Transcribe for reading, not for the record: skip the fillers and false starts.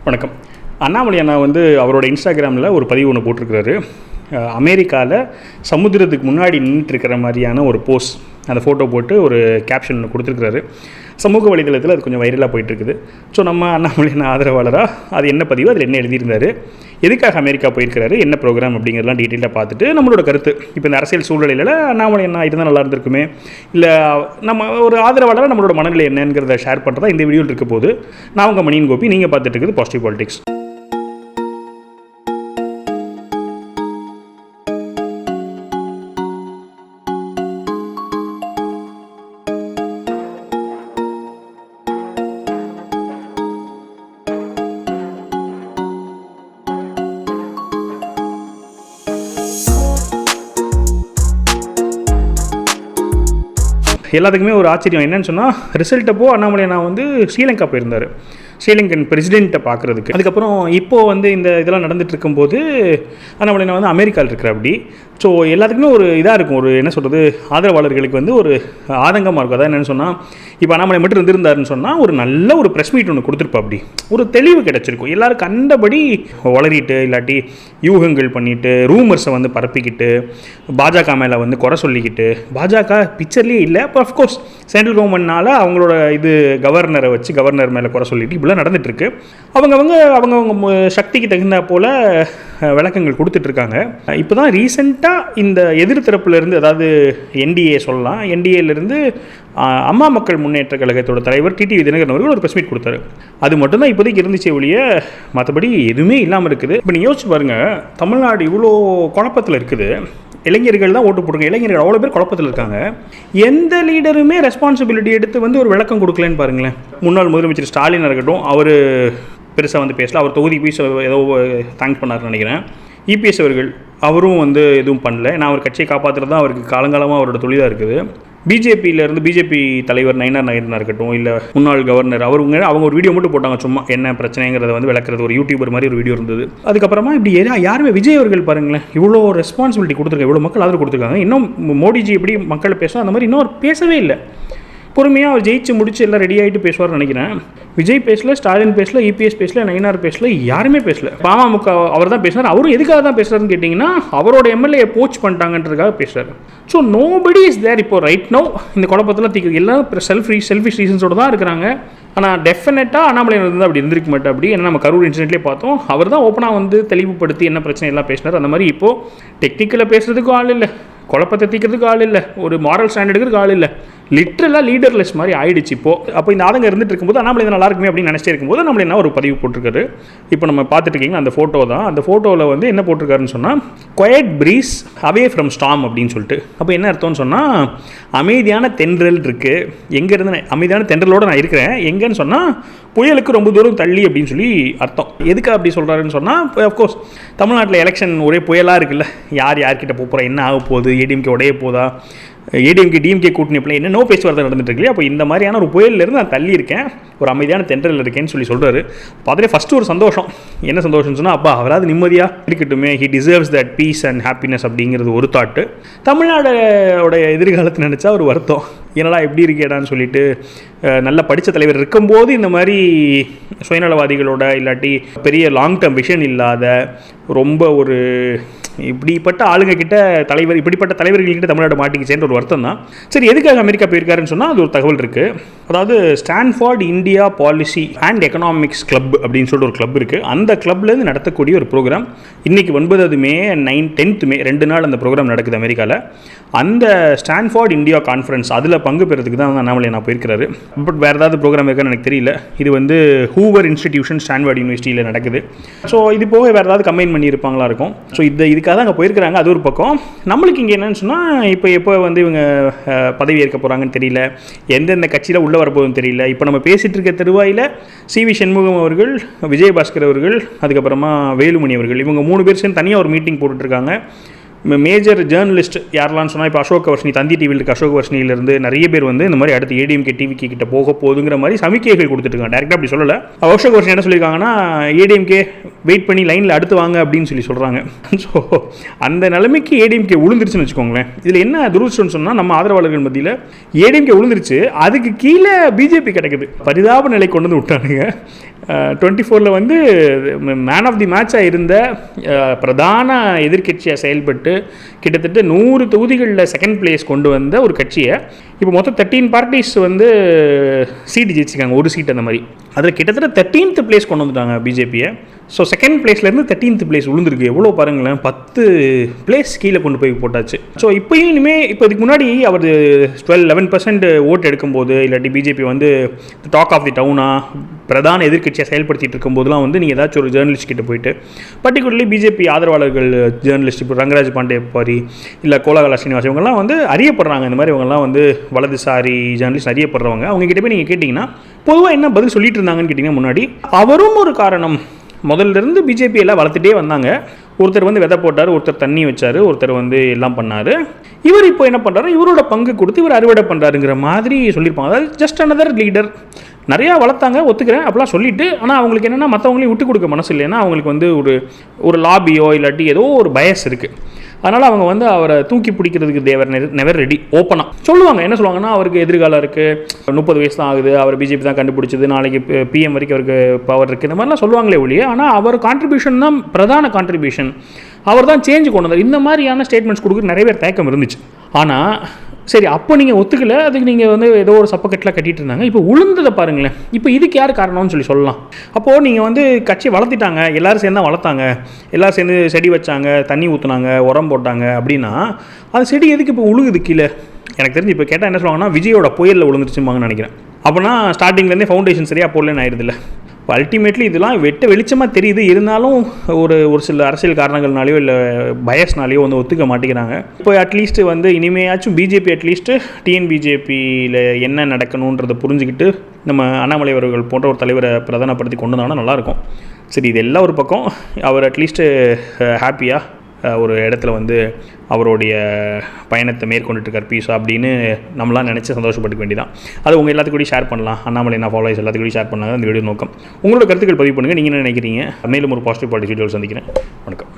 வணக்கம். அண்ணாமலை அண்ணா அவரோட இன்ஸ்டாகிராமில் ஒரு பதிவு ஒன்று போட்டிருக்கிறாரு. அமெரிக்காவில் சமுத்திரத்துக்கு முன்னாடி நின்றுட்டுருக்கிற மாதிரியான ஒரு போஸ், அந்த ஃபோட்டோ போட்டு ஒரு கேப்ஷன் ஒன்று கொடுத்துருக்குறாரு. சமூக வலைதளத்தில் அது கொஞ்சம் வைரலாக போயிட்டுருக்குது. ஸோ நம்ம அண்ணாமலை அண்ணா ஆதரவாளராக அது என்ன பதிவு, அதில் என்ன எழுதியிருந்தார், எதுக்காக அமெரிக்கா போயிருக்கிறாரு, என்ன ப்ரோக்ராம் அப்படிங்கிறதெல்லாம் டீட்டெயிலாக பார்த்துட்டு நம்மளோட கருத்து. இப்போ இந்த அரசியல் சூழ்நிலையில் அண்ணாமலை அண்ணா இருந்தால் நல்லா இருந்திருக்குமே, இல்லை நம்ம ஒரு ஆதரவாளராக நம்மளோட மனநிலை என்னங்கிறத ஷேர் பண்ணுறதா இந்த வீடியோவில் இருக்க போது. நான் உங்கள் மணியன் கோபி, நீங்கள் பார்த்துட்டு இருக்குது பாசிட்டிவ் பாலிடிக்ஸ். எல்லாத்துக்குமே ஒரு ஆச்சரியம் என்னன்னு சொன்னால், ரிசல்ட் அப்போ அண்ணாமலை நான் ஸ்ரீலங்கா போயிருந்தார், ஸ்ரீலங்கன் பிரசிடெண்ட்டை பார்க்குறதுக்கு. அதுக்கப்புறம் இப்போது இந்த இதெல்லாம் நடந்துகிட்டு இருக்கும்போது அண்ணாமலை நான் அமெரிக்காவில் இருக்கிற அப்படி. ஸோ எல்லாத்துக்குமே ஒரு இதாக இருக்கும், ஒரு என்ன சொல்கிறது, ஆதரவாளர்களுக்கு ஒரு ஆதங்கமாக இருக்கும். அதான் என்னென்னு சொன்னால், இப்போ அண்ணாமலை மட்டும் இருந்திருந்தாருன்னு சொன்னால் ஒரு நல்ல ஒரு ப்ரெஸ் மீட் ஒன்று கொடுத்துருப்பா, அப்படி ஒரு தெளிவு கிடச்சிருக்கும். எல்லோரும் கண்டபடி வளரிட்டு இல்லாட்டி யூகங்கள் பண்ணிவிட்டு ரூமர்ஸை பரப்பிக்கிட்டு பாஜக மேலே குறை சொல்லிக்கிட்டு, பாஜக பிக்சர்லேயே இல்லை. இப்போ அஃப்கோர்ஸ் சென்ட்ரல் கவர்மெண்ட்னால அவங்களோட கவர்னரை வச்சு கவர்னர் மேலே குறை சொல்லிட்டு இப்படிலாம் நடந்துகிட்ருக்கு. அவங்கவுங்க சக்திக்கு தகுந்த போல் விளக்கங்கள் கொடுத்துட்ருக்காங்க. இப்போ தான் ரீசெண்டாக இந்த எதிர்த்தரப்புலேருந்து, அதாவது என்டிஏ சொல்லலாம், என்டிஏலேருந்து அம்மா மக்கள் முன்னேற்ற கழகத்தோட தலைவர் டிடிவி தினகரன் அவர்கள் ஒரு ப்ரெஸ் மீட் கொடுத்தாரு. அது மட்டும்தான் இப்போதைக்கு இருந்துச்சு ஒழிய மற்றபடி எதுவுமே இல்லாமல் இருக்குது. இப்போ நீங்கள் யோசிச்சு பாருங்கள், தமிழ்நாடு இவ்வளோ குழப்பத்தில் இருக்குது. இளைஞர்கள் தான் ஓட்டு போட்டுருங்க, இளைஞர்கள் அவ்வளோ பேர் குழப்பத்தில் இருக்காங்க. எந்த லீடருமே ரெஸ்பான்சிபிலிட்டி எடுத்து ஒரு விளக்கம் கொடுக்கலன்னு பாருங்களேன். முன்னாள் முதலமைச்சர் ஸ்டாலின் இருக்கட்டும், அவர் பெருசாக பேசல, அவர் தொகுதி போய் ஏதோ தேங்க்ஸ் பண்ணார்னு நினைக்கிறேன். இபிஎஸ் அவர்கள் அவரும் எதுவும் பண்ணல. நான் அவர் கட்சியை காப்பாற்றுறது தான் அவருக்கு காலங்காலமாக அவரோட தொழிலாக இருக்குது. பிஜேபியிலேருந்து பிஜேபி தலைவர் நயினார் நாகேந்திரனாக இருக்கட்டும், இல்லை முன்னாள் கவர்னர் அவங்க ஒரு வீடியோ மட்டும் போட்டாங்க, சும்மா என்ன பிரச்சனைங்கிறத விளக்குறது, ஒரு யூடியூபர் மாதிரி ஒரு வீடியோ இருந்தது. அதுக்கப்புறமா இப்படி யாருமே, விஜய் அவர்கள் பாருங்களேன், இவ்வளோ ரெஸ்பான்சிபிலிட்டி கொடுத்துருக்காங்க, இவ்வளோ மக்கள் ஆதரவு கொடுத்துருக்காங்க. இன்னும் மோடிஜி எப்படி மக்களை பேசும் அந்த மாதிரி இன்னும் அவர் பேசவே இல்லை. பொறுமையாக அவர் ஜெயிச்சு முடிச்சு எல்லாம் ரெடி ஆகிட்டு பேசுவார்னு நினைக்கிறேன். விஜய் பேசல, ஸ்டாலின் பேசல, இபிஎஸ் பேசல, நயினார் பேசல, யாருமே பேசல. பாமக அவர் தான் பேசுகிறார். அவரும் எதுக்காக தான் பேசுகிறாருன்னு கேட்டிங்கன்னா, அவரோட எம்எல்ஏ போச் பண்ணிட்டாங்கன்றதுக்காக பேசுகிறார். ஸோ நோபடி இஸ் தேர் இப்போ ரைட் நோ. இந்த குழப்பத்தில் தீக்க எல்லாம் செல்ஃபிஷ் ரீசன்ஸோடு தான் இருக்கிறாங்க. ஆனால் டெஃபினட்டாக அண்ணாமலை அப்படி இருந்திருக்க மாட்டேன். அப்படி ஏன்னா நம்ம கரூர் இன்சிடென்ட்லேயே பார்த்தோம், அவர் தான் ஓப்பனாக தெளிவுபடுத்தி என்ன பிரச்சனை எல்லாம் பேசினார். அந்த மாதிரி இப்போது டெக்னிக்கலாக பேசுகிறதுக்கும் ஆள் இல்லை, குழப்பத்தை தீக்கிறதுக்கு ஆள் இல்லை, ஒரு மாரல் ஸ்டாண்ட் எடுக்கிறதுக்கு ஆள் இல்லை. லிட்ரலாக லீடர்லெஸ் மாதிரி ஆயிடுச்சு இப்போது. அப்போ இந்த ஆதங்கம் இருந்துட்டு இருக்கும்போது அண்ணாமலை நல்லா இருக்குமே அப்படின்னு நினச்சிட்டே இருக்கும்போது நம்மள என்ன ஒரு பதிவு போட்டிருக்காரு. இப்போ நம்ம பார்த்துட்டு இருக்கீங்கன்னா அந்த ஃபோட்டோ தான். அந்த ஃபோட்டோவில் என்ன போட்டிருக்காருன்னு சொன்னால், quiet breeze away from storm அப்படின்னு சொல்லிட்டு. அப்போ என்ன அர்த்தம்னு சொன்னால், அமைதியான தென்றல் இருக்குது. எங்கேருந்து அமைதியான தென்றலோடு நான் இருக்கிறேன், எங்கேன்னு சொன்னால் புயலுக்கு ரொம்ப தூரம் தள்ளி அப்படின்னு சொல்லி அர்த்தம். எதுக்கு அப்படி சொல்கிறாருன்னு சொன்னால், அஃப்கோர்ஸ் தமிழ்நாட்டில் எலெக்ஷன் ஒரே புயலாக இருக்குல்ல, யார்கிட்ட போகிறோம், என்ன ஆக போகுது, ஏடிஎம்கே உடைய போதா, ஏடிஎம்கே டிஎம்கே கூட்டணி பிள்ளை என்னென்னோ பேச்சுவார்த்தை நடந்துட்டு இருக்கு. அப்போ இந்த மாதிரியான ஒரு புயலிருந்து நான் தள்ளி இருக்கேன், ஒரு அமைதியான தென்றல் இருக்கேன்னு சொல்கிறாரு. அதிலே ஃபஸ்ட்டு ஒரு சந்தோஷம். என்ன சந்தோஷம்னு சொன்னால், அப்பா அவராது நிம்மதியாக இருக்கட்டுமே, he deserves that peace and happiness அப்படிங்கிறது ஒரு தாட்டு. தமிழ்நாடோட எதிர்காலத்தை நினச்சா ஒரு வருத்தம், என்னடா எப்படி இருக்கேடான்னு சொல்லிட்டு. நல்ல படித்த தலைவர் இருக்கும்போது இந்த மாதிரி சுயநலவாதிகளோட இல்லாட்டி பெரிய லாங் டேர்ம் விஷன் இல்லாத ரொம்ப ஒரு இப்படிப்பட்ட ஆளுங்க கிட்ட இப்படிப்பட்ட தலைவர்கள்கிட்ட தமிழ்நாடு மாட்டிக்கிச்சேன்ற ஒரு வருத்தம் தான். சரி, எதுக்காக அமெரிக்கா போயிருக்காருன்னு சொன்னால் அது ஒரு தகவல் இருக்குது. அதாவது Stanford India policy and economics club அப்படின்னு சொல்லிட்டு ஒரு கிளப் இருக்குது. அந்த கிளப்லேருந்து நடத்தக்கூடிய ஒரு ப்ரோக்ராம் இன்றைக்கி 9 மே 10 மே 2 நாள் அந்த ப்ரோக்ராம் நடக்குது அமெரிக்காவில். அந்த ஸ்டான்ஃபோர்ட் இந்தியா கான்ஃபரன்ஸ் அதில் பங்கு பெறதுக்கு தான் அண்ணாமலை நான் போயிருக்கிறாரு. பட் வேறு ஏதாவது ப்ரோக்ராம் இருக்கான்னு எனக்கு தெரியல. இது ஹூவர் இன்ஸ்டிடியூஷன் ஸ்டான்ஃபோர்ட் யூனிவர்சிட்டியில் நடக்குது. ஸோ இது போக வேறு ஏதாவது கம்பைன் பண்ணியிருப்பாங்களா இருக்கும். ஸோ இதுக்காக தான் அங்கே போயிருக்கிறாங்க. அது ஒரு பக்கம். நம்மளுக்கு இங்கே என்னென்னு சொன்னால், எப்போ இவங்க பதவி ஏற்க போகிறாங்கன்னு தெரியல, எந்தெந்த கட்சியில் உள்ளே வரப்போகுதுன்னு தெரியல. இப்போ நம்ம பேசிகிட்டு இருக்க தருவாயில் சிவி சண்முகம் அவர்கள், விஜயபாஸ்கர் அவர்கள், அதுக்கப்புறமா வேலுமணி அவர்கள், இவங்க 3 பேர் சேர்ந்து தனியாக ஒரு மீட்டிங் போட்டுட்ருக்காங்க. மேஜர் ஜேர்னலிஸ்ட் யாரெல்லாம் சொன்னால், இப்போ அசோக் வர்ஷினி, தந்தி டிவியில் இருக்க அசோக் வர்ஷினியிலேருந்து நிறைய பேர் இந்த மாதிரி அடுத்து ஏடிஎம்கே டிவிக்கு கிட்ட போக போகுதுங்கிற மாதிரி சமிக்கைகள் கொடுத்துட்ருக்காங்க. டேரெக்டாக அப்படி சொல்லலை. அசோக் வர்ஷினி என்ன சொல்லியிருக்காங்கன்னா, ஏடிஎம்கே வெயிட் பண்ணி லைனில் அடுத்து வாங்க அப்படின்னு சொல்கிறாங்க. ஸோ அந்த நிலைமைக்கு ஏடிஎம்கே விழுந்துருச்சுன்னு வச்சுக்கோங்களேன். இதில் என்ன துரதிர்ஷ்டம்னு சொன்னால், நம்ம ஆதரவாளர்கள் மத்தியில் ஏடிஎம்கே விழுந்துருச்சு, அதுக்கு கீழே பிஜேபி கிடைக்குது. பரிதாப நிலை கொண்டு வந்து விட்டானுங்க. 24 வந்து மேன் ஆஃப் தி மேட்சாக இருந்த பிரதான எதிர்கட்சியாக செயல்பட்டு கிட்டத்தட்ட 100 தொகுதிகளில் செகண்ட் பிளேஸ் கொண்டு வந்த ஒரு கட்சியை இப்போ மொத்தம் 13 பார்ட்டிஸ் வந்து சீட்டு ஜெயிச்சிருக்காங்க, ஒரு சீட் அந்த மாதிரி. அதில் கிட்டத்தட்ட 13th பிளேஸ் கொண்டு வந்துட்டாங்க பிஜேபியை. ஸோ செகண்ட் பிளேஸ்லேருந்து 13th பிளேஸ் விழுந்திருக்கு. எவ்வளோ பாருங்களேன், 10 பிளேஸ் கீழே கொண்டு போய் போட்டாச்சு. ஸோ இப்போயும் இனிமேல் இப்போ இதுக்கு முன்னாடி அவர் 11% ஓட்டு எடுக்கும்போது இல்லாட்டி பிஜேபி வந்து டாக் ஆஃப் தி டவுனாக பிரதான எதிர்கட்சியாக செயல்படுத்திட்டு இருக்கும்போதெல்லாம் வந்து நீங்கள் ஏதாச்சும் ஒரு ஜேர்னலிஸ்ட் கிட்ட போயிட்டு, பர்டிகுலர்லி பிஜேபி ஆதரவாளர்கள் ஜேர்னலிஸ்ட் இப்போ ரங்கராஜ் பாண்டே பாரி இல்லை கோலாகலா ஸ்ரீனிவாஸ் இவங்கெல்லாம் வந்து அறியப்படுறாங்க. இந்த மாதிரி இவங்கெல்லாம் வந்து வலதுசாரி ஜேர்னலிஸ்ட் அறியப்படுறவங்க. அவங்க கிட்ட போய் நீங்கள் கேட்டிங்கன்னா பொதுவாக என்ன பதில் சொல்லிட்டு இருந்தாங்கன்னு கேட்டிங்கன்னா, முன்னாடி அவரும் ஒரு காரணம். முதல்ல இருந்து பிஜேபி எல்லாம் வளர்த்துட்டே வந்தாங்க. ஒருத்தர் வந்து விதை போட்டார், ஒருத்தர் தண்ணி வச்சார், ஒருத்தர் வந்து எல்லாம் பண்ணார். இவர் இப்போ என்ன பண்ணுறாரு, இவரோட பங்கு கொடுத்து இவர் அறுவடை பண்ணுறாருங்கிற மாதிரி சொல்லியிருப்பாங்க. அதாவது ஜஸ்ட் அனதர் லீடர். நிறையா வளர்த்தாங்க, ஒத்துக்கிறேன் அப்படிலாம் சொல்லிவிட்டு, ஆனால் அவங்களுக்கு என்னென்னா மற்றவங்களையும் விட்டு கொடுக்க மனசு இல்லைன்னா அவங்களுக்கு வந்து ஒரு லாபியோ இல்லாட்டி ஏதோ ஒரு பயஸ் இருக்குது. அதனால் அவங்க வந்து அவரை தூக்கி பிடிக்கிறதுக்கு தேவர் நெவர் ரெடி. ஓப்பனாக சொல்லுவாங்க. என்ன சொல்லுவாங்கன்னா, அவருக்கு எதிர்காலம் இருக்குது, 30 வயசு தான் ஆகுது, அவர் பிஜேபி தான் கண்டுபிடிச்சது, நாளைக்கு பிஎம் வரைக்கும் அவருக்கு பவர் இருக்குது, இந்த மாதிரிலாம் சொல்லுவாங்களே ஒழிய, ஆனால் அவர் கான்ட்ரிபியூஷன் தான் பிரதான கான்ட்ரிபியூஷன், அவர் தான் சேஞ்ச் கொண்டு வந்தார். இந்த மாதிரியான ஸ்டேட்மெண்ட்ஸ் கொடுக்குற நிறைய பேர் தயக்கம் இருந்துச்சு. ஆனால் சரி, அப்போ நீங்கள் ஒத்துக்கலை, அதுக்கு நீங்கள் வந்து ஏதோ ஒரு சப்பக்கட்டில் கட்டிகிட்டு இருந்தாங்க. இப்போ உளுந்ததை பாருங்களேன். இப்போ இதுக்கு யார் காரணம்னு சொல்லலாம். அப்போது நீங்கள் வந்து கட்சியை வளர்த்திட்டாங்க, எல்லோரும் சேர்ந்து தான் வளர்த்தாங்க, எல்லோரும் சேர்ந்து செடி வச்சாங்க, தண்ணி ஊற்றுனாங்க, உரம் போட்டாங்க அப்படின்னா அது செடி எதுக்கு இப்போ உழுகுது கீழே? எனக்கு தெரிஞ்சு இப்போ கேட்டால் என்ன சொல்லுவாங்கன்னா, விஜயோட புயலில் விழுந்துருச்சுமாங்கன்னு நினைக்கிறேன். அப்போனா ஸ்டார்டிங்லேருந்தே ஃபவுண்டேஷன் சரியாக போடலன்னு ஆயிடுதில்ல. இப்போ அல்டிமேட்லி இதெல்லாம் வெளிச்சமாக தெரியுது. இருந்தாலும் ஒரு சில அரசியல் காரணங்கள்னாலையோ இல்லை பயஸ்னாலேயோ வந்து ஒத்துக்க மாட்டேங்கிறாங்க. இப்போ அட்லீஸ்ட் வந்து இனிமேயாச்சும் பிஜேபி அட்லீஸ்ட்டு டிஎன்பிஜேபியில் என்ன நடக்கணுன்றதை புரிஞ்சுக்கிட்டு நம்ம அண்ணாமலை அவர்கள் போன்ற ஒரு தலைவரை பிரதானப்படுத்தி கொண்டு வந்தாங்கன்னா நல்லாயிருக்கும். சரி, இது எல்லாம் ஒரு பக்கம். அவர் அட்லீஸ்ட்டு ஹாப்பியாக ஒரு இடத்துல வந்து அவருடைய பயணத்தை மேற்கொண்டுட்டு இருக்கார் பீஸா அப்படின்னு நம்மளாம் நினச்சி சந்தோஷப்பட்டுக்க வேண்டியதான். அது உங்கள் எல்லாத்துக்கூடயும் ஷேர் பண்ணலாம். அண்ணாமலை நான் ஃபாலோவர்ஸ் எல்லாத்துக்கூடயும் ஷேர் பண்ணாங்க அந்த வீடியோ நோக்கம். உங்களோட கருத்துக்கள் பதிவு பண்ணுங்கள். நீங்கள் என்ன நினைக்கிறீங்க? மேலும் ஒரு பாசிட்டிவ் பாலிட்டிக்ஸ் வீடியோவில் சந்திக்கிறேன். வணக்கம்.